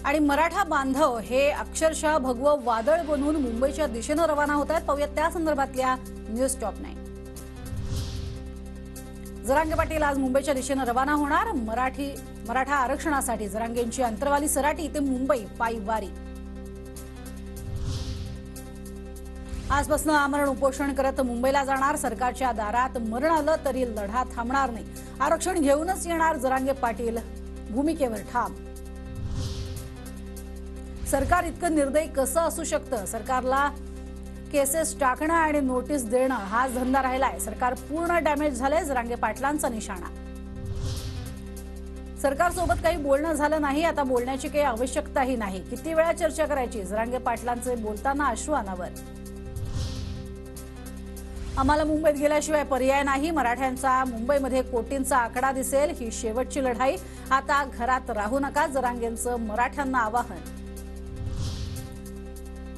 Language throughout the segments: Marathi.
आणि मराठा बांधव हे अक्षरशः भगवं वादळ बनून मुंबईच्या दिशेने रवाना होत आहेत। पाहूया त्या संदर्भातल्या न्यूज टॉप 9। जरांगे पाटील आज मुंबईच्या दिशेने रवाना होणार। मराठा आरक्षणासाठी जरांगेंची अंतरवाली सराटी ते मुंबई पायी वारी। आजपासून आमरण उपोषण करत मुंबईला जाणार। सरकारच्या दारात मरण आलं तरी लढा थांबणार नाही। आरक्षण घेऊनच येणार जरांगे पाटील भूमिकेवर ठाम। सरकार इतकं निर्दयी कसं असू शकतं? सरकारला केसेस टाकणं आणि नोटीस देणं हा धंदा राहिलाय। सरकार पूर्ण डॅमेज झालंय, जरांगे पाटलांचा निशाणा। सरकारसोबत काही बोलणं झालं नाही, आता बोलण्याची काही आवश्यकताही नाही। किती वेळा चर्चा करायची? जरांगे पाटलांचे बोलताना अश्रू अनावर। आम्हाला मुंबईत गेल्याशिवाय पर्याय नाही। मराठ्यांचा मुंबईमध्ये कोटींचा आकडा दिसेल। ही शेवटची लढाई, आता घरात राहू नका, जरांगेंचं मराठ्यांना आवाहन।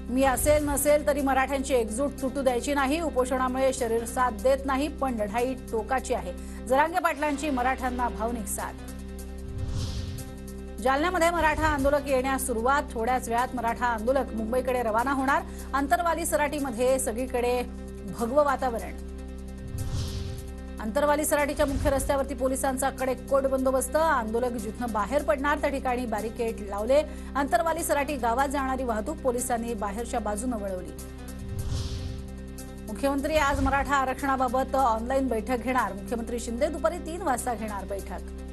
मी असेल नसेल तरी मराठ्यांची एकजूट तुटू द्यायची नाही। उपोषणामुळे शरीर साथ देत नाही, पण लढाई टोकाची आहे। जरांगे पाटलांची मराठ्यांना भावनिक साथ। जालन्यामध्ये मराठा आंदोलक येण्यास सुरुवात। थोड्याच वेळात मराठा आंदोलक मुंबईकडे रवाना होणार। अंतरवाली सराटीमध्ये सगळीकडे भगवं वातावरण। अंतरवाली सराटीच्या मुख्य रस्त्यावरती पोलिसांचा कडेकोट बंदोबस्त। आंदोलक जिथनं बाहेर पडणार त्या ठिकाणी बॅरिकेड लावले। अंतरवाली सराटी गावात जाणारी वाहतूक पोलिसांनी बाहेरच्या बाजूने वळवली। मुख्यमंत्री आज मराठा आरक्षणाबाबत ऑनलाईन बैठक घेणार। मुख्यमंत्री शिंदे दुपारी 3 वाजता घेणार बैठक।